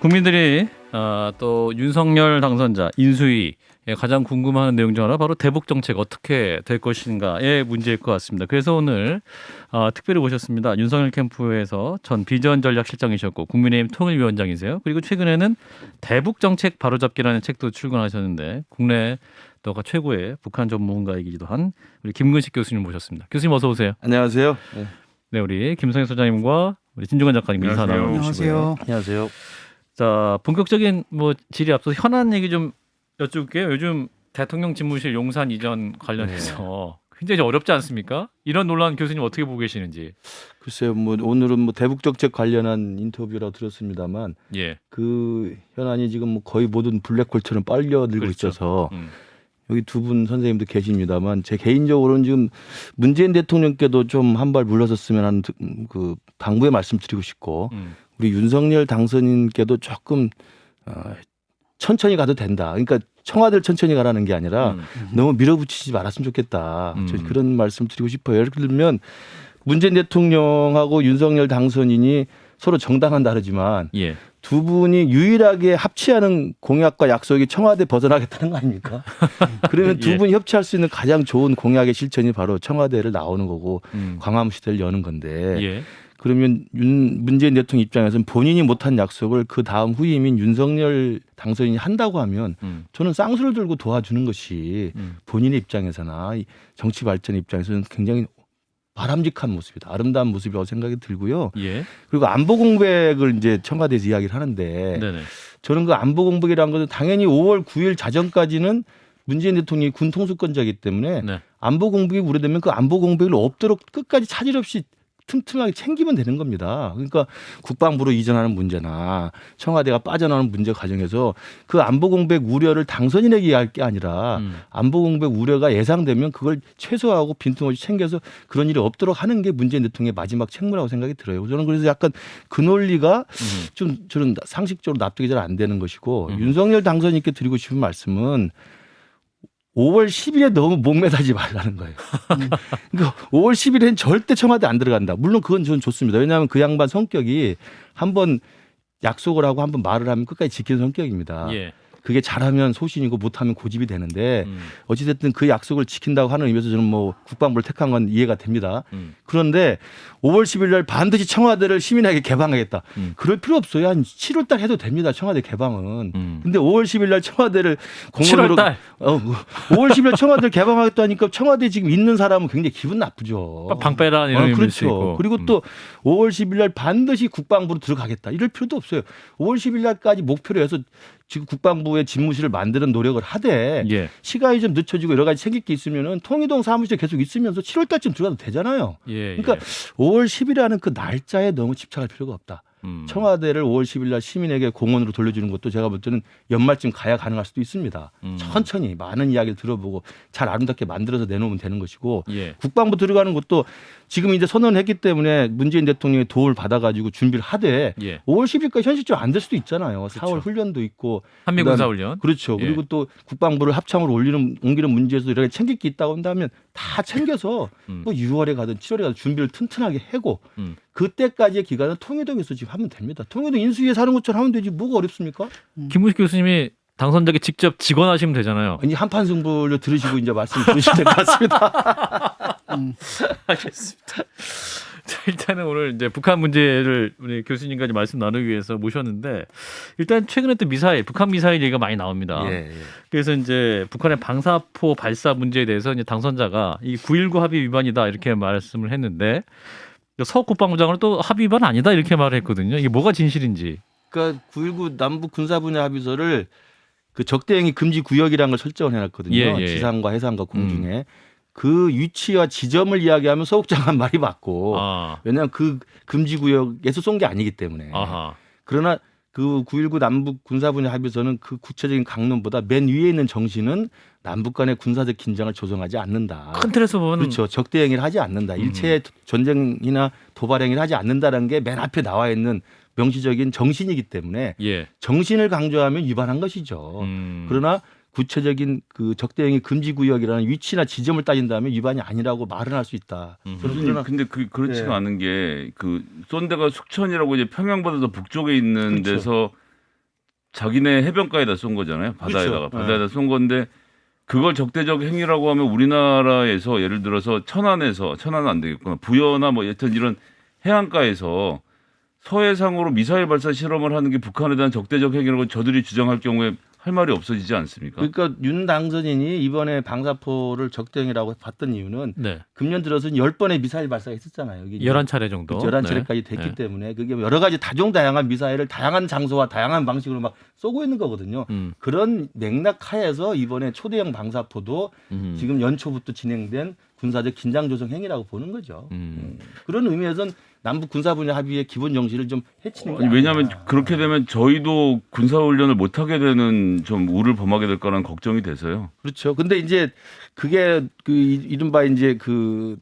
국민들이 또 윤석열 당선자 인수위 가장 궁금한 내용 중 하나 바로 대북 정책 어떻게 될 것인가의 문제일 것 같습니다. 그래서 오늘 특별히 모셨습니다. 윤석열 캠프에서 전 비전 전략 실장이셨고 국민의힘 통일위원장이세요. 그리고 최근에는 대북 정책 바로잡기라는 책도 출간하셨는데 국내 또가 최고의 북한 전문가이기도 한 우리 김근식 교수님 모셨습니다. 교수님 어서 오세요. 안녕하세요. 네, 우리 김성현 소장님과 우리 진중권 작가님 인사 나눠주시고요. 안녕하세요. 자, 본격적인 질의 앞서서 현안 얘기 좀 여쭐게요. 요즘 대통령 집무실 용산 이전 관련해서 굉장히 어렵지 않습니까? 이런 논란 교수님 어떻게 보고 계시는지. 글쎄요, 오늘은 대북 정책 관련한 인터뷰라고 들었습니다만, 그 현안이 지금 거의 모든 블랙홀처럼 빨려들고 그렇죠. 있어서 여기 두 분 선생님도 계십니다만, 제 개인적으로는 지금 문재인 대통령께도 좀 한 발 물러섰으면 하는 그 당부의 말씀드리고 싶고, 우리 윤석열 당선인께도 조금 천천히 가도 된다. 그러니까 청와대를 천천히 가라는 게 아니라 너무 밀어붙이지 말았으면 좋겠다. 그런 말씀 드리고 싶어요. 예를 들면 문재인 대통령하고 윤석열 당선인이 서로 정당은 다르지만 두 분이 유일하게 합치하는 공약과 약속이 청와대 벗어나겠다는 거 아닙니까? 그러면 두 분이 협치할 수 있는 가장 좋은 공약의 실천이 바로 청와대를 나오는 거고 광화문시대를 여는 건데 그러면 문재인 대통령 입장에서는 본인이 못한 약속을 그 다음 후임인 윤석열 당선인이 한다고 하면 저는 쌍수를 들고 도와주는 것이 본인의 입장에서나 정치 발전 입장에서는 굉장히 바람직한 모습이다. 아름다운 모습이라고 생각이 들고요. 그리고 안보 공백을 이제 청와대에서 이야기를 하는데 저는 그 안보 공백이라는 것은 당연히 5월 9일 자정까지는 문재인 대통령이 군 통수권자이기 때문에 안보 공백이 우려되면 그 안보 공백을 없도록 끝까지 차질 없이 틈틈하게 챙기면 되는 겁니다. 그러니까 국방부로 이전하는 문제나 청와대가 빠져나오는 문제 과정에서 그 안보 공백 우려를 당선인에게 이야기할 게 아니라 안보 공백 우려가 예상되면 그걸 최소화하고 빈틈없이 챙겨서 그런 일이 없도록 하는 게 문재인 대통령의 마지막 책무라고 생각이 들어요. 저는 그래서 약간 그 논리가 좀 저는 상식적으로 납득이 잘 안 되는 것이고 윤석열 당선인께 드리고 싶은 말씀은 5월 10일에 너무 목매달지 말라는 거예요. 그러니까 5월 10일엔 절대 청와대 안 들어간다. 물론 그건 저는 좋습니다. 왜냐하면 그 양반 성격이 한번 약속을 하고 한번 말을 하면 끝까지 지키는 성격입니다. 그게 잘하면 소신이고 못하면 고집이 되는데 어찌됐든 그 약속을 지킨다고 하는 의미에서 저는 국방부를 택한 건 이해가 됩니다. 그런데 5월 10일 날 반드시 청와대를 시민에게 개방하겠다. 그럴 필요 없어요. 한 7월 달 해도 됩니다. 청와대 개방은. 근데 5월 10일 날 청와대를 공원으로 7월 달. 5월 10일 날 청와대를 개방하겠다니까 청와대에 지금 있는 사람은 굉장히 기분 나쁘죠. 방 빼라 이런 의미도 그렇죠. 있고. 그리고 또 5월 10일 날 반드시 국방부로 들어가겠다. 이럴 필요도 없어요. 5월 10일 날까지 목표로 해서 지금 국방부의 집무실을 만드는 노력을 하되 시간이 좀 늦춰지고 여러 가지 생길 게 있으면은 통이동 사무실에 계속 있으면서 7월 달쯤 들어가도 되잖아요. 그러니까 5월 10일이라는 그 날짜에 너무 집착할 필요가 없다. 청와대를 5월 10일 날 시민에게 공원으로 돌려주는 것도 제가 볼 때는 연말쯤 가야 가능할 수도 있습니다. 천천히 많은 이야기를 들어보고 잘 아름답게 만들어서 내놓으면 되는 것이고 국방부 들어가는 것도 지금 이제 선언했기 때문에 문재인 대통령의 도움을 받아가지고 준비를 하되 5월 10일까지 현실적으로 안 될 수도 있잖아요. 4월 훈련도 있고 한미군사훈련. 그렇죠. 그리고 또 국방부를 합참으로 옮기는 문제에서 이렇게 챙길 게 있다고 한다면 다 챙겨서 6월에 가든 7월에 가든 준비를 튼튼하게 하고 그때까지의 기간은 통일동에서 지금 하면 됩니다. 통일동 인수위에서 하는 것처럼 하면 되지 뭐가 어렵습니까? 김문식 교수님이 당선자에게 직접 직언하시면 되잖아요. 아니 한판 승부를 들으시고 이제 말씀 드리시면 될 것 같습니다. 알겠습니다. 자, 일단은 오늘 이제 북한 문제를 우리 교수님까지 말씀 나누기 위해서 모셨는데 일단 최근에 또 북한 미사일 얘기가 많이 나옵니다. 그래서 이제 북한의 방사포 발사 문제에 대해서 이제 당선자가 이 9.19 합의 위반이다 이렇게 말씀을 했는데 서 국방부장은 또 합의 위반 아니다 이렇게 말을 했거든요. 이게 뭐가 진실인지. 그러니까 9.19 남북 군사분야 합의서를 그 적대행위 금지 구역이라는 걸 설정을 해놨거든요. 지상과 해상과 공중에. 그 위치와 지점을 이야기하면 서국장한 말이 맞고 왜냐하면 그 금지 구역에서 쏜 게 아니기 때문에. 그러나 그 9.19 남북 군사분야 합의서는 그 구체적인 강론보다 맨 위에 있는 정신은 남북 간의 군사적 긴장을 조성하지 않는다. 큰 틀에서 보면 그렇죠. 적대 행위를 하지 않는다. 일체의 전쟁이나 도발 행위를 하지 않는다는 게 맨 앞에 나와 있는 명시적인 정신이기 때문에 정신을 강조하면 위반한 것이죠. 그러나 구체적인 그 적대행위 금지 구역이라는 위치나 지점을 따진다면 위반이 아니라고 말은 할 수 있다. 그러나 근데 그렇지가 않은 게 그 쏜 데가 숙천이라고 이제 평양보다 더 북쪽에 있는 데서 자기네 해변가에다 쏜 거잖아요. 바다에다가. 그렇죠. 바다에다 쏜 건데 그걸 적대적 행위라고 하면 우리나라에서 예를 들어서 천안은 안 되겠구나. 부여나 뭐 여튼 이런 해안가에서 서해상으로 미사일 발사 실험을 하는 게 북한에 대한 적대적 행위라고 저들이 주장할 경우에 할 말이 없어지지 않습니까? 그러니까 윤 당선인이 이번에 방사포를 적대행위라고 봤던 이유는 네. 금년 들어서는 10번의 미사일 발사했었잖아요. 11차례 정도. 11차례까지 됐기 네. 때문에 그게 여러 가지 다종다양한 미사일을 다양한 장소와 다양한 방식으로 막 쏘고 있는 거거든요. 그런 맥락 하에서 이번에 초대형 방사포도 지금 연초부터 진행된 군사적 긴장 조성 행위라고 보는 거죠. 그런 의미에서는 남북 군사 분야 합의의 기본 정신을 좀 해치는 게 왜냐하면 아니냐. 그렇게 되면 저희도 군사훈련을 못하게 되는 좀 우를 범하게 될 거라는 걱정이 돼서요. 그렇죠. 근데 이제 그게 그 이른바 이제 그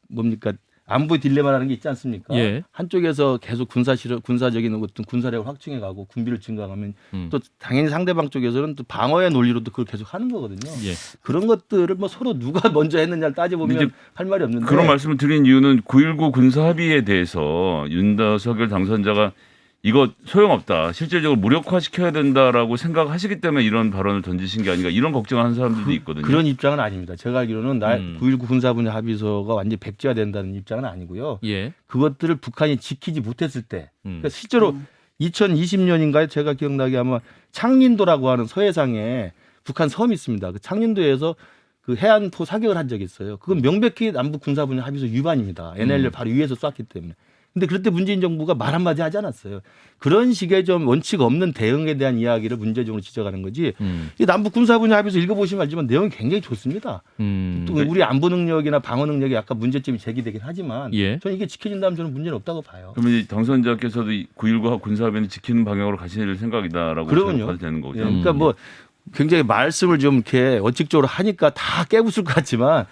뭡니까 안보 딜레마라는 게 있지 않습니까? 예. 한쪽에서 계속 군사적인 어떤 군사력을 확충해가고 군비를 증강하면 또 당연히 상대방 쪽에서는 또 방어의 논리로도 그걸 계속 하는 거거든요. 예. 그런 것들을 뭐 서로 누가 먼저 했느냐를 따져보면 이제 할 말이 없는데 그런 말씀을 드린 이유는 9.19 군사 합의에 대해서 윤석열 당선자가 이거 소용없다. 실질적으로 무력화시켜야 된다라고 생각하시기 때문에 이런 발언을 던지신 게 아닌가 이런 걱정을 하는 사람들도 있거든요. 그런 입장은 아닙니다. 제가 알기로는 9.19 군사분야 합의서가 완전히 백지화된다는 입장은 아니고요. 예. 그것들을 북한이 지키지 못했을 때 그러니까 실제로 2020년인가요? 제가 기억나게 아마 창린도라고 하는 서해상에 북한 섬이 있습니다. 그 창린도에서 그 해안포 사격을 한 적이 있어요. 그건 명백히 남북 군사분야 합의서 위반입니다. NLL 바로 위에서 쐈기 때문에. 근데 그럴 때 문재인 정부가 말 한마디 하지 않았어요. 그런 식의 좀 원칙 없는 대응에 대한 이야기를 문제적으로 지적하는 거지. 이 남북 군사 분야 합의서 읽어보시면 알지만 내용이 굉장히 좋습니다. 또 우리 안보 능력이나 방어 능력이 약간 문제점이 제기되긴 하지만 예. 저는 이게 지켜진다면 저는 문제는 없다고 봐요. 그러면 이 당선자께서도 9.19 군사합의는 지키는 방향으로 가실 생각이다라고 그러면요. 봐도 되는 거죠. 예, 그러니까 뭐 굉장히 말씀을 좀 이렇게 원칙적으로 하니까 다 깨부술 것 같지만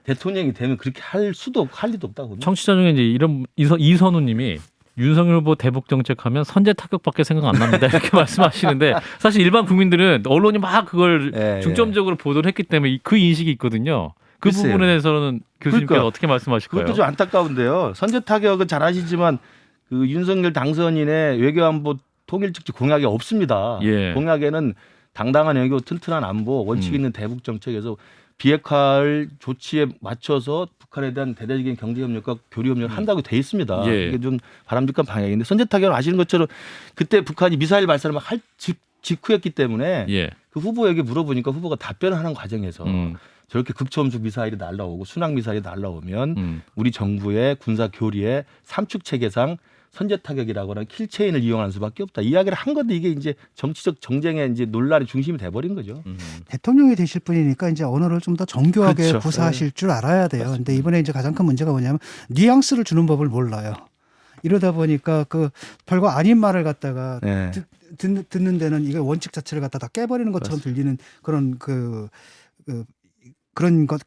대통령이 되면 그렇게 할 수도 없고 할 리도 없다고. 청취자 중에 이제 이런 이선우님이 윤석열 후보 대북 정책하면 선제 타격밖에 생각 안 납니다 이렇게 말씀하시는데 사실 일반 국민들은 언론이 막 그걸 예, 중점적으로 보도를 했기 때문에 그 인식이 있거든요. 그 글쎄요. 부분에 대해서는 교수님께서 그러니까 어떻게 말씀하실까요? 그것도 좀 안타까운데요. 선제 타격은 잘 아시지만 그 윤석열 당선인의 외교안보 통일적지 공약이 없습니다. 예. 공약에는 당당한 외교, 튼튼한 안보, 원칙 있는 대북 정책에서 비핵화를 조치에 맞춰서 북한에 대한 대대적인 경제 협력과 교류 협력을 한다고 돼 있습니다. 예. 이게 좀 바람직한 방향인데 선제 타격을 아시는 것처럼 그때 북한이 미사일 발사를 막 할 직후였기 때문에 예. 그 후보에게 물어보니까 후보가 답변을 하는 과정에서 저렇게 극초음속 미사일이 날라오고 순항 미사일이 날라오면 우리 정부의 군사 교리의 삼축 체계상 선제 타격이라고 하는 킬체인을 이용하는 수밖에 없다. 이야기를 한 건데 이게 이제 정치적 정쟁의 이제 논란의 중심이 돼버린 거죠. 대통령이 되실 분이니까 이제 언어를 좀 더 정교하게 그렇죠. 구사하실 줄 알아야 돼요. 근데 이번에 이제 가장 큰 문제가 뭐냐면 뉘앙스를 주는 법을 몰라요. 이러다 보니까 그 별거 아닌 말을 갖다가 네. 듣는 데는 이게 원칙 자체를 갖다 다 깨버리는 것처럼 들리는 그런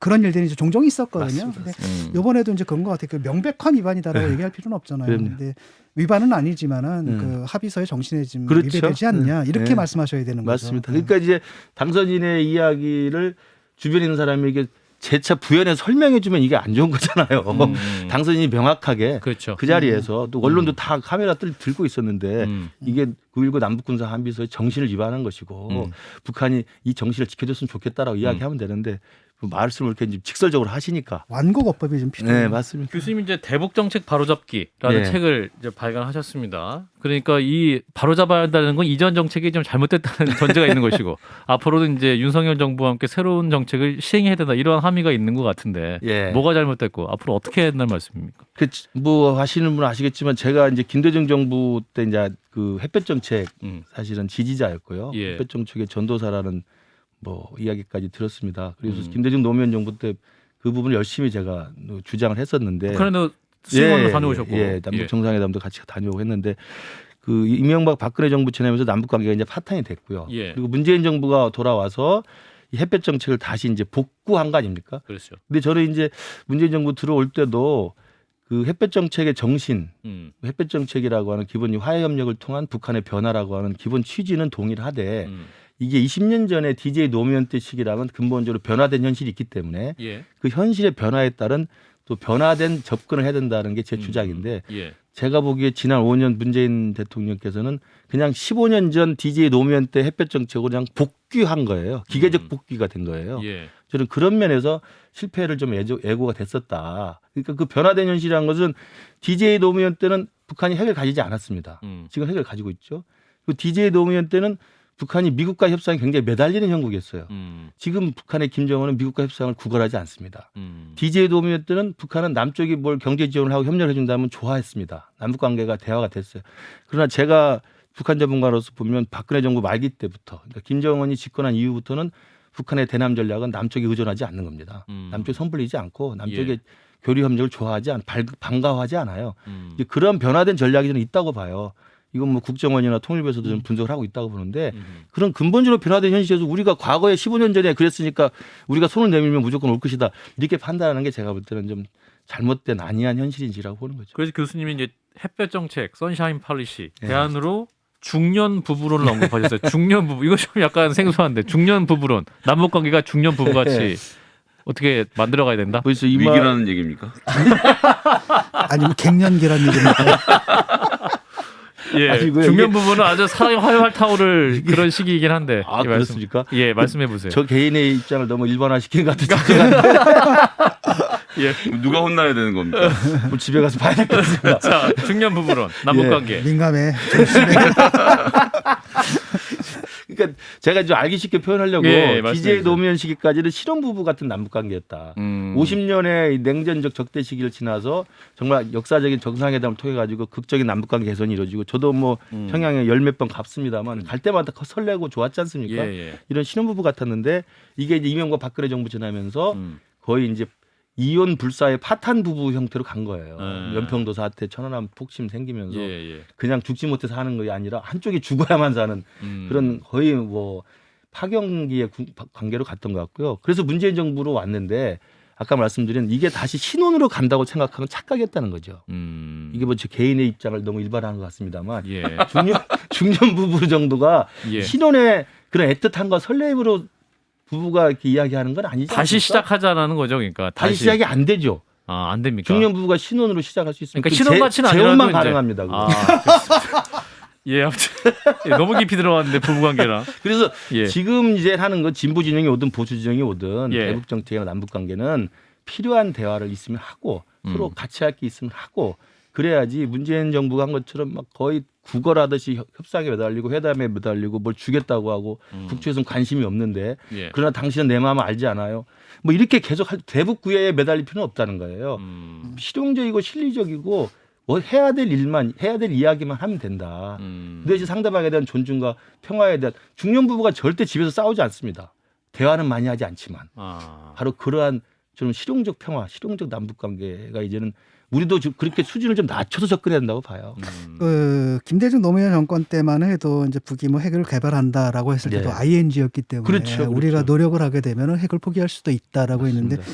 그런 일들이 이제 종종 있었거든요. 근데 이번에도 이제 그런 것 같아요. 그 명백한 위반이다라고 얘기할 필요는 없잖아요. 그럼요. 근데 위반은 아니지만은 그 합의서의 정신에 지금 그렇죠. 위배되지 않냐 이렇게 네. 말씀하셔야 되는 거죠. 맞습니다. 그러니까 이제 당선인의 이야기를 주변에 있는 사람에게 재차 부연해서 설명해 주면 이게 안 좋은 거잖아요. 당선인이 명확하게 그렇죠. 그 자리에서 또 언론도 다 카메라 들고 있었는데 이게 9.19 남북군사 합의서의 정신을 위반한 것이고 북한이 이 정신을 지켜줬으면 좋겠다라고 이야기하면 되는데 말씀을 이렇게 직설적으로 하시니까. 완곡어법이 좀 필요해요. 네, 맞습니다. 교수님 이제 대북 정책 바로잡기라는 예. 책을 이제 발간하셨습니다. 그러니까 이 바로잡아야 한다는 건 이전 정책이 좀 잘못됐다는 전제가 있는 것이고 앞으로도 이제 윤석열 정부와 함께 새로운 정책을 시행해야 된다 이런 함의가 있는 것 같은데 예. 뭐가 잘못됐고 앞으로 어떻게 해야 된다는 말씀입니까? 뭐 하시는 분은 아시겠지만 제가 이제 김대중 정부 때 이제 그 햇볕 정책 사실은 지지자였고요. 예. 햇볕 정책의 전도사라는 뭐 이야기까지 들었습니다. 그래서 김대중 노무현 정부 때 그 부분을 열심히 제가 주장을 했었는데 북한에도 수행원으로 다녀오셨고 예, 남북 정상회담도 같이 다녀오고 했는데 그 이명박 박근혜 정부 지나면서 남북 관계가 이제 파탄이 됐고요. 예. 그리고 문재인 정부가 돌아와서 이 햇볕 정책을 다시 이제 복구한 거 아닙니까? 그렇죠. 근데 저는 이제 문재인 정부 들어올 때도 그 햇볕 정책의 정신, 햇볕 정책이라고 하는 기본 화해 협력을 통한 북한의 변화라고 하는 기본 취지는 동일하되 이게 20년 전에 DJ 노무현 때 시기랑은 근본적으로 변화된 현실이 있기 때문에 예. 그 현실의 변화에 따른 또 변화된 접근을 해야 된다는 게 제 주장인데 예. 제가 보기에 지난 5년 문재인 대통령께서는 그냥 15년 전 DJ 노무현 때 햇볕 정책으로 그냥 복귀한 거예요. 기계적 복귀가 된 거예요. 예. 저는 그런 면에서 실패를 좀 예고가 됐었다. 그러니까 그 변화된 현실이라는 것은 DJ 노무현 때는 북한이 핵을 가지지 않았습니다. 지금 핵을 가지고 있죠. 그 DJ 노무현 때는 북한이 미국과 협상에 굉장히 매달리는 형국이었어요. 지금 북한의 김정은은 미국과 협상을 구걸하지 않습니다. DJ 노무현 때는 북한은 남쪽이 뭘 경제 지원을 하고 협력을 해준다면 좋아했습니다. 남북 관계가 대화가 됐어요. 그러나 제가 북한 전문가로서 보면 박근혜 정부 말기 때부터 그러니까 김정은이 집권한 이후부터는 북한의 대남 전략은 남쪽에 의존하지 않는 겁니다. 남쪽에 선불리지 않고 남쪽에 예. 교류 협력을 좋아하지 반가워하지 않아요. 이제 그런 변화된 전략이 저는 있다고 봐요. 이건 뭐 국정원이나 통일부에서도 좀 분석을 하고 있다고 보는데 그런 근본적으로 변화된 현실에서 우리가 과거에 15년 전에 그랬으니까 우리가 손을 내밀면 무조건 올 것이다. 이렇게 판단하는 게 제가 볼 때는 좀 잘못된 아니한 현실인지라고 보는 거죠. 그래서 교수님이 이제 햇볕 정책, 선샤인 팔리시 예. 대안으로 중년 부부론을 언급하셨어요. 중년 부부 이거 좀 약간 생소한데 중년 부부론 남북 관계가 중년 부부 같이 예. 어떻게 만들어가야 된다? 그래서 위기라는 얘기입니까? 아니면 갱년기란 얘기입니까? 예, 아니고요. 중년 이게- 부부는 아주 사랑이 활활 타오를 그런 시기이긴 한데. 아 이 말씀- 그렇습니까? 예, 말씀해 보세요. 저 개인의 입장을 너무 일반화시킨 것 같은 생각인데 예. 누가 혼나야 되는 겁니까? 뭐 집에 가서 봐야 될 것 같습니다. 자, 중년 부부론 남북 예. 관계. 민감해. 조심해. 그러니까 제가 좀 알기 쉽게 표현하려고 예, 말씀해 DJ 주세요. 노무현 시기까지는 실혼부부 같은 남북관계였다. 50년의 냉전적 적대 시기를 지나서 정말 역사적인 정상회담을 통해 가지고 극적인 남북관계 개선이 이루어지고 저도 뭐 평양에 열 몇 번 갔습니다만 갈 때마다 설레고 좋았지 않습니까? 예, 예. 이런 신혼부부 같았는데 이게 이제 이명박 박근혜 정부 지나면서 음. 거의 이제 이혼 불사의 파탄 부부 형태로 간 거예요. 예. 연평도 사태, 천안함 폭침 생기면서 예, 예. 그냥 죽지 못해 사는 것이 아니라 한쪽이 죽어야만 사는 그런 거의 뭐 파경기의 관계로 갔던 것 같고요. 그래서 문재인 정부로 왔는데 아까 말씀드린 이게 다시 신혼으로 간다고 생각하면 착각했다는 거죠. 이게 뭐 제 개인의 입장을 너무 일반화한 것 같습니다만 예. 중년 부부 정도가 예. 신혼의 그런 애틋함과 설렘으로 부부가 이렇게 이야기하는 건 아니지 다시 않습니까? 시작하자는 거죠, 그러니까 다시 시작이 안 되죠. 아, 안 됩니까? 중년 부부가 신혼으로 시작할 수 있습니다. 그러니까 신혼같이는 아니라도 재혼만 이제- 가능합니다. 그거. 아, 그렇습니다. 예, 아무튼 예, 너무 깊이 들어갔는데 부부 관계랑. 그래서 예. 지금 이제 하는 건 진보 진영이 오든 보수 진영이 오든 예. 대북 정책이나 남북 관계는 필요한 대화를 있으면 하고 서로 같이 할 게 있으면 하고 그래야지 문재인 정부가 한 것처럼 막 거의 구걸하듯이 협상에 매달리고 회담에 매달리고 뭘 주겠다고 하고 국토에서는 관심이 없는데 예. 그러나 당신은 내 마음을 알지 않아요. 뭐 이렇게 계속 대북 구애에 매달릴 필요는 없다는 거예요. 실용적이고 실리적이고 뭐 해야 될 일만 해야 될 이야기만 하면 된다. 그 대신 상대방에 대한 존중과 평화에 대한 중년 부부가 절대 집에서 싸우지 않습니다. 대화는 많이 하지 않지만 아. 바로 그러한 좀 실용적 평화, 실용적 남북 관계가 이제는 우리도 좀 그렇게 수준을 좀 낮춰서 접근해야 된다고 봐요. 그 김대중 노무현 정권 때만 해도 이제 북이 뭐 핵을 개발한다라고 했을 때도 네. ING였기 때문에 그렇죠, 그렇죠. 우리가 노력을 하게 되면은 핵을 포기할 수도 있다라고 맞습니다. 했는데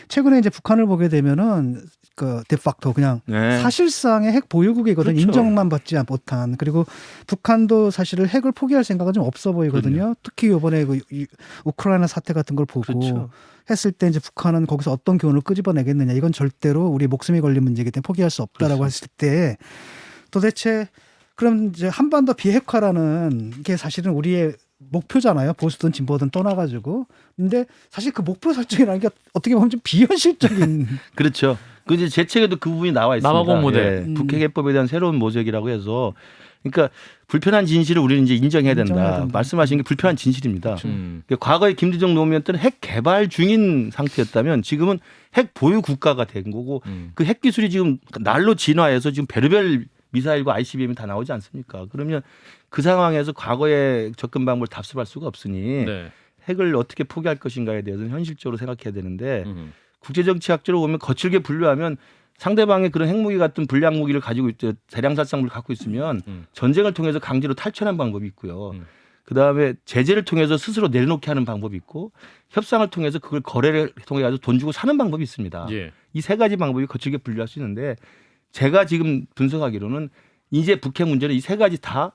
최근에 이제 북한을 보게 되면은 그 데팍토 그냥 네. 사실상의 핵 보유국이거든요. 그렇죠. 인정만 받지 못한. 그리고 북한도 사실은 핵을 포기할 생각은 좀 없어 보이거든요. 특히 이번에 그 우크라이나 사태 같은 걸 보고 그렇죠. 했을 때 이제 북한은 거기서 어떤 교훈을 끄집어내겠느냐. 이건 절대로 우리 목숨이 걸린 문제이기 때문에 포기할 수 없다라고 했을 때 도대체 그럼 이제 한반도 비핵화라는 게 사실은 우리의 목표잖아요. 보수든 진보든 떠나가지고. 근데 사실 그 목표 설정이라는 게 어떻게 보면 좀 비현실적인. 그렇죠. 그 이제 제 책에도 그 부분이 나와 있습니다. 남아공 모델. 북핵해법에 대한 새로운 모색이라고 해서 그러니까 불편한 진실을 우리는 이제 인정해야 된다. 인정해야 된다. 말씀하신 게 불편한 진실입니다. 음. 그러니까 과거에 김대중 노무현 때는 핵 개발 중인 상태였다면 지금은 핵 보유 국가가 된 거고 그 핵 기술이 지금 날로 진화해서 지금 별의별 미사일과 ICBM이 다 나오지 않습니까? 그러면 그 상황에서 과거의 접근 방법을 답습할 수가 없으니 네. 핵을 핵을 어떻게 포기할 것인가에 대해서는 현실적으로 생각해야 되는데 음. 국제정치학적으로 보면 거칠게 분류하면 상대방의 그런 핵무기 같은 불량 무기를 가지고 있죠. 대량 살상물을 갖고 있으면 전쟁을 통해서 강제로 탈취하는 방법이 있고요. 그다음에 제재를 통해서 스스로 내려놓게 하는 방법이 있고 협상을 통해서 그걸 거래를 통해 가지고 돈 주고 사는 방법이 있습니다. 예. 이 세 가지 방법이 거칠게 분류할 수 있는데 제가 지금 분석하기로는 이제 북핵 문제는 이 세 가지 다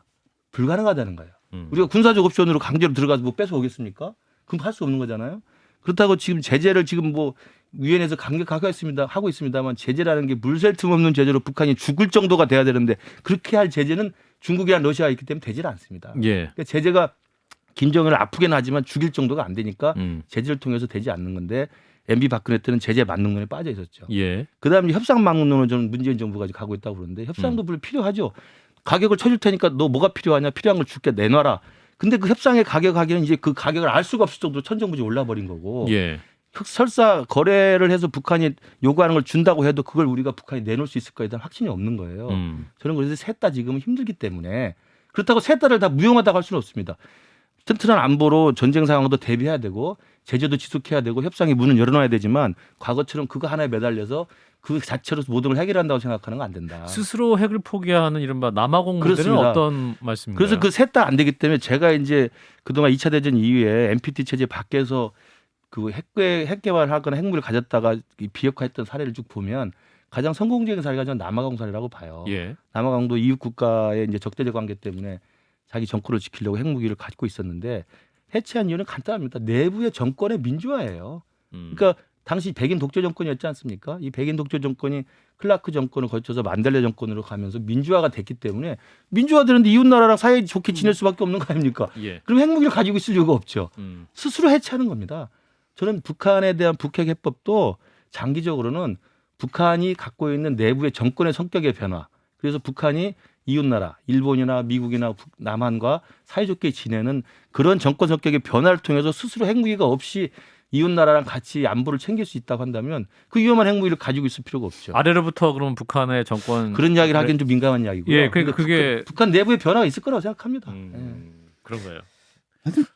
불가능하다는 거예요. 우리가 군사적 옵션으로 강제로 들어가서 뭐 뺏어오겠습니까? 그럼 할 수 없는 거잖아요. 그렇다고 지금 제재를 지금 뭐 유엔에서 하고 있습니다만 제재라는 게 물샐 틈 없는 제재로 북한이 죽을 정도가 돼야 되는데 그렇게 할 제재는 중국이랑 러시아가 있기 때문에 되질 않습니다. 예. 그러니까 제재가 김정은을 아프게는 하지만 죽일 정도가 안 되니까 제재를 통해서 되지 않는 건데 MB 박근혜 때는 제재 만능론에 빠져 있었죠. 예. 그다음에 협상 막론으로 좀 문재인 정부가 가고 있다고 그러는데 협상도 물론 필요하죠. 가격을 쳐줄 테니까 너 뭐가 필요하냐? 필요한 걸 줄게 내놔라. 근데 그 협상의 가격하기는 이제 그 가격을 알 수가 없을 정도로 천정부지 올라버린 거고 예. 설사 거래를 해서 북한이 요구하는 걸 준다고 해도 그걸 우리가 북한이 내놓을 수 있을 거에 대한 확신이 없는 거예요. 저는 그래서 셋 다 지금 힘들기 때문에 그렇다고 셋 다를 다 무용하다고 할 수는 없습니다. 튼튼한 안보로 전쟁 상황도 대비해야 되고 제재도 지속해야 되고 협상의 문은 열어놔야 되지만 과거처럼 그거 하나에 매달려서 그 자체로 모든 걸 해결한다고 생각하는 건 안 된다. 스스로 핵을 포기하는 이른바 남아공 모델은 그렇습니다. 어떤 말씀인가요? 그래서 그 셋 다 안 되기 때문에 제가 이제 그동안 2차 대전 이후에 NPT 체제 밖에서 그 핵 개발하거나 핵무기를 가졌다가 비핵화했던 사례를 쭉 보면 가장 성공적인 사례가 저는 남아공 사례라고 봐요. 예. 남아공도 이웃 국가의 이제 적대적 관계 때문에 자기 정권을 지키려고 핵무기를 갖고 있었는데 해체한 이유는 간단합니다. 내부의 정권의 민주화예요. 그러니까 당시 백인 독재 정권이었지 않습니까? 이 백인 독재 정권이 클라크 정권을 거쳐서 만델레 정권으로 가면서 민주화가 됐기 때문에 민주화되는데 이웃 나라랑 사이 좋게 지낼 수밖에 없는 거 아닙니까? 예. 그럼 핵무기를 가지고 있을 이유가 없죠. 스스로 해체하는 겁니다. 저는 북한에 대한 북핵 해법도 장기적으로는 북한이 갖고 있는 내부의 정권의 성격의 변화. 그래서 북한이 이웃나라, 일본이나 미국이나 남한과 사이좋게 지내는 그런 정권 성격의 변화를 통해서 스스로 핵무기가 없이 이웃나라랑 같이 안보를 챙길 수 있다고 한다면 그 위험한 핵무기를 가지고 있을 필요가 없죠. 아래로부터 그럼 북한의 정권 그런 이야기를 하기엔 좀 민감한 이야기고요. 예, 그러니까 그게 북한 내부의 변화가 있을 거라고 생각합니다. 그런 거예요.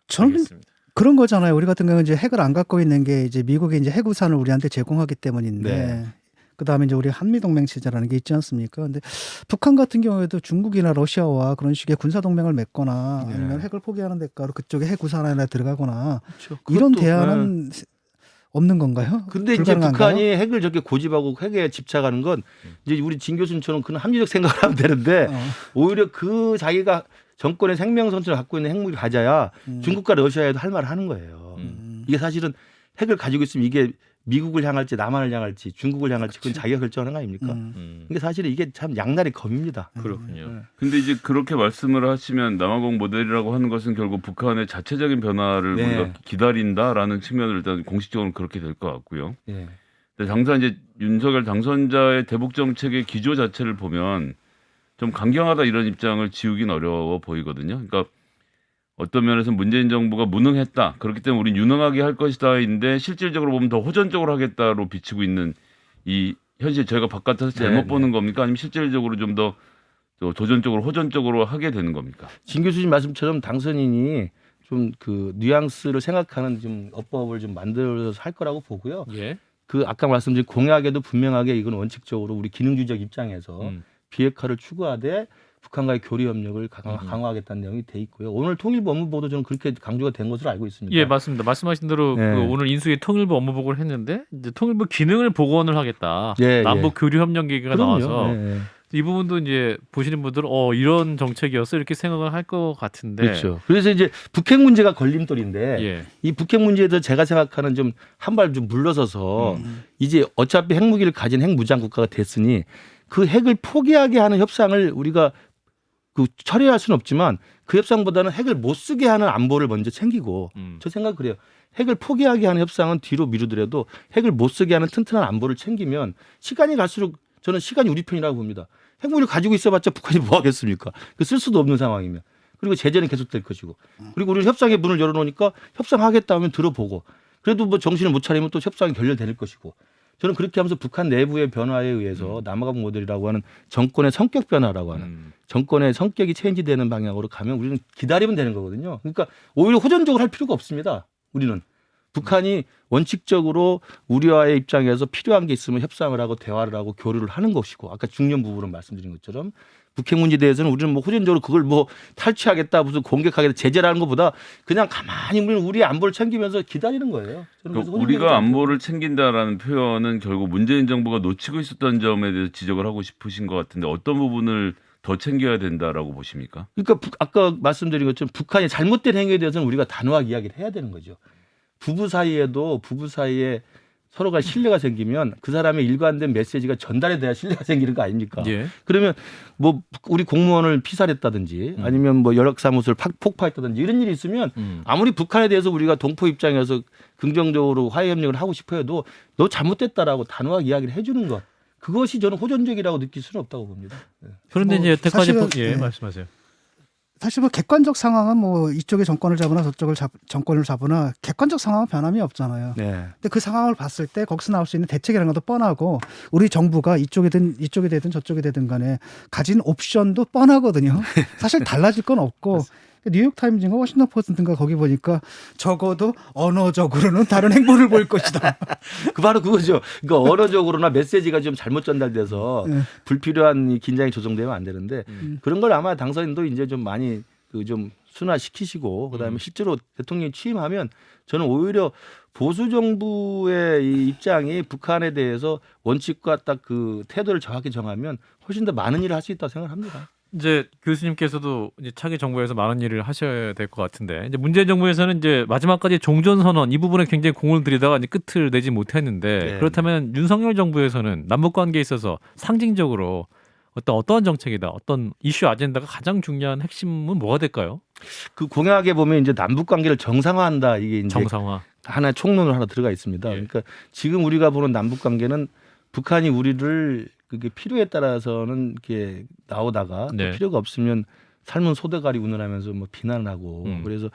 저는 알겠습니다. 그런 거잖아요. 우리 같은 경우는 이제 핵을 안 갖고 있는 게 이제 미국이 이제 핵우산을 우리한테 제공하기 때문인데 네. 그다음에 이제 우리 한미동맹 체제라는 게 있지 않습니까? 근데 북한 같은 경우에도 중국이나 러시아와 그런 식의 군사 동맹을 맺거나 네. 아니면 핵을 포기하는 대가로 그쪽에 핵우산 하나 들어가거나 그렇죠. 이런 그것도, 대안은 없는 건가요? 근데 이제 불가능한가요? 북한이 핵을 저렇게 고집하고 핵에 집착하는 건 이제 우리 진 교수님처럼 그런 합리적 생각을 하면 되는데 오히려 그 자기가 정권의 생명선천을 갖고 있는 핵무기를 가져야 중국과 러시아에도 할 말을 하는 거예요. 이게 사실은 핵을 가지고 있으면 이게 미국을 향할지 남한을 향할지 중국을 향할지 그건 자기가 결정하는 거 아닙니까? 그러니까 사실은 이게 참 양날의 검입니다. 그렇군요. 근데 이제 그렇게 말씀을 하시면 남아공 모델이라고 하는 것은 결국 북한의 자체적인 변화를 네. 우리가 기다린다라는 측면을 일단 공식적으로 그렇게 될 것 같고요. 예. 근데 당장 이제 윤석열 당선자의 대북 정책의 기조 자체를 보면 좀 강경하다 이런 입장을 지우긴 어려워 보이거든요. 그러니까 어떤 면에서 문재인 정부가 무능했다. 그렇기 때문에 우린 유능하게 할 것이다인데 실질적으로 보면 더 호전적으로 하겠다로 비치고 있는 이 현실 저희가 바깥에서 잘못 네, 보는 겁니까? 아니면 실질적으로 좀 더 도전적으로 호전적으로 하게 되는 겁니까? 진 교수님 말씀처럼 당선인이 좀 그 뉘앙스를 생각하는 좀 어법을 좀 만들어서 할 거라고 보고요. 예. 그 아까 말씀드린 공약에도 분명하게 이건 원칙적으로 우리 기능주의적 입장에서 비핵화를 추구하되 북한과의 교류 협력을 강화하겠다는 내용이 돼 있고요. 오늘 통일부 업무보도 저는 그렇게 강조가 된 것으로 알고 있습니다. 예, 맞습니다. 말씀하신 대로 네. 그 오늘 인수위 통일부 업무보고를 했는데 이제 통일부 기능을 복원을 하겠다. 예, 남북 교류 협력 얘기가 그럼요. 나와서 예, 예. 이 부분도 이제 보시는 분들은 이런 정책이었어 이렇게 생각을 할 것 같은데. 그렇죠. 그래서 이제 북핵 문제가 걸림돌인데 예. 이 북핵 문제에 대해서 제가 생각하는 좀 한 발 좀 물러서서 이제 어차피 핵무기를 가진 핵무장 국가가 됐으니 그 핵을 포기하게 하는 협상을 우리가 그 철회할 수는 없지만 그 협상보다는 핵을 못 쓰게 하는 안보를 먼저 챙기고 저 생각 그래요. 핵을 포기하게 하는 협상은 뒤로 미루더라도 핵을 못 쓰게 하는 튼튼한 안보를 챙기면 시간이 갈수록 저는 시간이 우리 편이라고 봅니다. 핵무기를 가지고 있어봤자 북한이 뭐 하겠습니까? 그 쓸 수도 없는 상황이면. 그리고 제재는 계속될 것이고. 그리고 우리는 협상의 문을 열어놓으니까 협상하겠다 하면 들어보고. 그래도 뭐 정신을 못 차리면 또 협상이 결렬될 것이고. 저는 그렇게 하면서 북한 내부의 변화에 의해서 남아공 모델이라고 하는 정권의 성격 변화라고 하는 정권의 성격이 체인지되는 방향으로 가면 우리는 기다리면 되는 거거든요. 그러니까 오히려 호전적으로 할 필요가 없습니다. 우리는. 북한이 원칙적으로 우리와의 입장에서 필요한 게 있으면 협상을 하고 대화를 하고 교류를 하는 것이고 아까 중요한 부분으로 말씀드린 것처럼 북핵 문제에 대해서는 우리는 뭐 호전적으로 그걸 뭐 탈취하겠다 무슨 공격하겠다 제재라는 것보다 그냥 가만히 우리는 우리의 안보를 챙기면서 기다리는 거예요. 저는 그래서 우리가 안보를 챙긴다라는 표현은 결국 문재인 정부가 놓치고 있었던 점에 대해서 지적을 하고 싶으신 것 같은데 어떤 부분을 더 챙겨야 된다라고 보십니까? 그러니까 아까 말씀드린 것처럼 북한이 잘못된 행위에 대해서는 우리가 단호하게 이야기를 해야 되는 거죠. 부부 사이에 서로가 신뢰가 생기면 그 사람의 일관된 메시지가 전달에 대한 신뢰가 생기는 거 아닙니까? 예. 그러면 뭐 우리 공무원을 피살했다든지 아니면 뭐 연락사무소를 폭파했다든지 이런 일이 있으면 아무리 북한에 대해서 우리가 동포 입장에서 긍정적으로 화해 협력을 하고 싶어 해도 너 잘못됐다라고 단호하게 이야기를 해주는 것. 그것이 저는 호전적이라고 느낄 수는 없다고 봅니다. 그런데 뭐 이제 여태까지 사실은, 예, 네. 말씀하세요. 사실 뭐 객관적 상황은 뭐 이쪽에 정권을 잡으나 저쪽을 정권을 잡으나 객관적 상황은 변함이 없잖아요. 네. 근데 그 상황을 봤을 때 거기서 나올 수 있는 대책이라는 것도 뻔하고 우리 정부가 이쪽이 되든 저쪽이 되든 간에 가진 옵션도 뻔하거든요. 사실 달라질 건 없고 뉴욕타임즈인가 워싱턴 포스트인가 거기 보니까 적어도 언어적으로는 다른 행보를 보일 것이다. 그 바로 그거죠. 그러니까 언어적으로나 메시지가 좀 잘못 전달돼서 네. 불필요한 이 긴장이 조성되면 안 되는데 그런 걸 아마 당선인도 이제 좀 많이 그 좀 순화시키시고 그다음에 실제로 대통령이 취임하면 저는 오히려 보수 정부의 이 입장이 북한에 대해서 원칙과 딱 그 태도를 정확히 정하면 훨씬 더 많은 일을 할 수 있다고 생각합니다. 이제 교수님께서도 이제 차기 정부에서 많은 일을 하셔야 될 것 같은데 이제 문재인 정부에서는 이제 마지막까지 종전 선언 이 부분에 굉장히 공을 들이다가 이제 끝을 내지 못했는데 네. 그렇다면 윤석열 정부에서는 남북 관계에 있어서 상징적으로 어떠한 정책이다, 어떤 이슈 아젠다가 가장 중요한 핵심은 뭐가 될까요? 그 공약에 보면 이제 남북 관계를 정상화한다 이게 이제 정상화. 하나의 총론으로 하나 들어가 있습니다. 예. 그러니까 지금 우리가 보는 남북 관계는 북한이 우리를 그게 필요에 따라서는 이렇게 나오다가 또 네. 필요가 없으면 삶은 소대가리 운운하면서 뭐 비난하고 그래서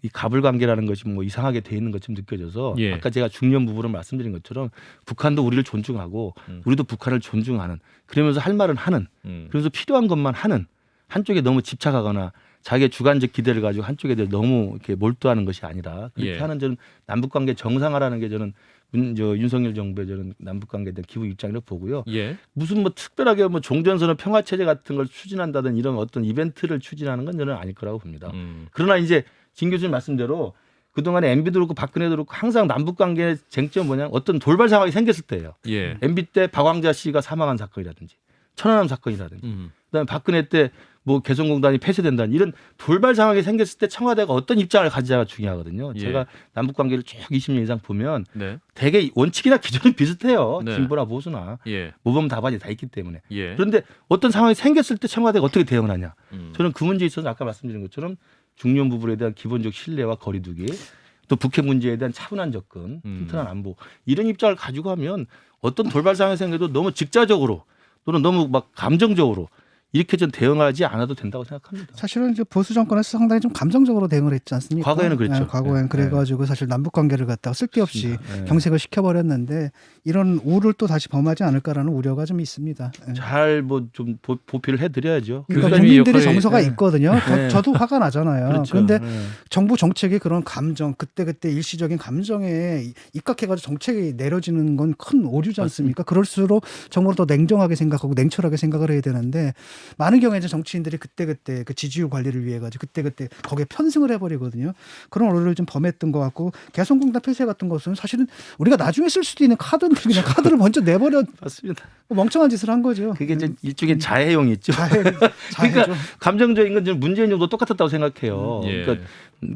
이 갑을 관계라는 것이 뭐 이상하게 돼 있는 것처럼 느껴져서 예. 아까 제가 중년 부부를 말씀드린 것처럼 북한도 우리를 존중하고 우리도 북한을 존중하는 그러면서 할 말은 하는 그래서 필요한 것만 하는 한쪽에 너무 집착하거나 자기의 주관적 기대를 가지고 한쪽에 대해 너무 이렇게 몰두하는 것이 아니라 그렇게 예. 하는 저는 남북관계 정상화라는 게 저는 윤석열 정부의 저는 남북관계에 대한 기본 입장이라고 보고요. 예. 무슨 뭐 특별하게 뭐 종전선언 평화체제 같은 걸 추진한다든 이런 어떤 이벤트를 추진하는 건 저는 아닐 거라고 봅니다. 그러나 이제 진 교수님 말씀대로 그동안에 MB도 그렇고 박근혜도 그렇고 항상 남북관계 쟁점은 뭐냐 어떤 돌발 상황이 생겼을 때예요. 예. MB 때 박왕자 씨가 사망한 사건이라든지 천안함 사건이라든지 그다음에 박근혜 때 뭐 개성공단이 폐쇄된다는 이런 돌발 상황이 생겼을 때 청와대가 어떤 입장을 가지자가 중요하거든요. 예. 제가 남북 관계를 쭉 20년 이상 보면 네. 대개 원칙이나 기준은 비슷해요. 네. 진보나 보수나 예. 모범 답안이 다 있기 때문에. 예. 그런데 어떤 상황이 생겼을 때 청와대가 어떻게 대응을 하냐. 음. 저는 그 문제에 있어서 아까 말씀드린 것처럼 중년 부부에 대한 기본적 신뢰와 거리두기 또 북핵 문제에 대한 차분한 접근, 튼튼한 안보 이런 입장을 가지고 하면 어떤 돌발 상황이 생겨도 너무 직자적으로 또는 너무 막 감정적으로 이렇게 좀 대응하지 않아도 된다고 생각합니다. 사실은 이제 보수 정권에서 상당히 좀 감정적으로 대응을 했지 않습니까? 과거에는 그랬죠. 네, 과거에는 네. 그래가지고 사실 남북 관계를 갖다가 쓸데없이 네. 경색을 시켜버렸는데 이런 우를 또 다시 범하지 않을까라는 우려가 좀 있습니다. 네. 잘 뭐 좀 보필을 해드려야죠. 그러니까 교수님이 국민들의 역할이- 정서가 네. 있거든요. 네. 저도 화가 나잖아요. 그렇죠. 그런데 네. 정부 정책의 그런 감정, 그때그때 일시적인 감정에 입각해가지고 정책이 내려지는 건 큰 오류지 않습니까? 그럴수록 정부를 더 냉정하게 생각하고 냉철하게 생각을 해야 되는데 많은 경우에 이제 정치인들이 그때그때 그 지지율 관리를 위해 가지고 그때그때 거기에 편승을 해버리거든요. 그런 오류를 좀 범했던 것 같고 개성공단 폐쇄 같은 것은 사실은 우리가 나중에 쓸 수도 있는 카드는 그냥 카드를 먼저 내버려 맞습니다. 멍청한 짓을 한 거죠. 그게 이제 일종의 자해용이 있죠. 자해죠. 그러니까 감정적인 건 저는 문재인 정도 똑같았다고 생각해요. 예. 그러니까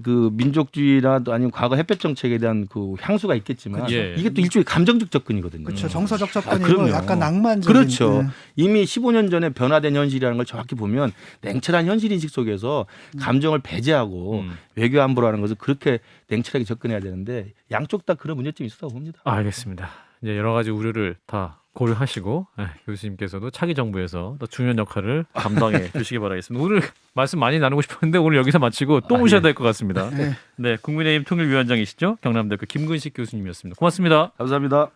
그 민족주의나 또 아니면 과거 햇볕 정책에 대한 그 향수가 있겠지만 예. 이게 또 일종의 감정적 접근이거든요. 그렇죠. 정서적 접근이고 그럼요. 약간 낭만적인. 그렇죠. 네. 이미 15년 전에 변화된 현실이라는 걸 정확히 보면 냉철한 현실 인식 속에서 감정을 배제하고 외교 안보라는 것을 그렇게 냉철하게 접근해야 되는데 양쪽 다 그런 문제점이 있었다고 봅니다. 알겠습니다. 이제 여러 가지 우려를 다 고려하시고 교수님께서도 차기 정부에서 더 중요한 역할을 감당해 주시기 바라겠습니다. 오늘 말씀 많이 나누고 싶었는데 오늘 여기서 마치고 또 모셔야 될 것 같습니다. 네. 네, 국민의힘 통일위원장이시죠? 경남대학교 김근식 교수님이었습니다. 고맙습니다. 감사합니다.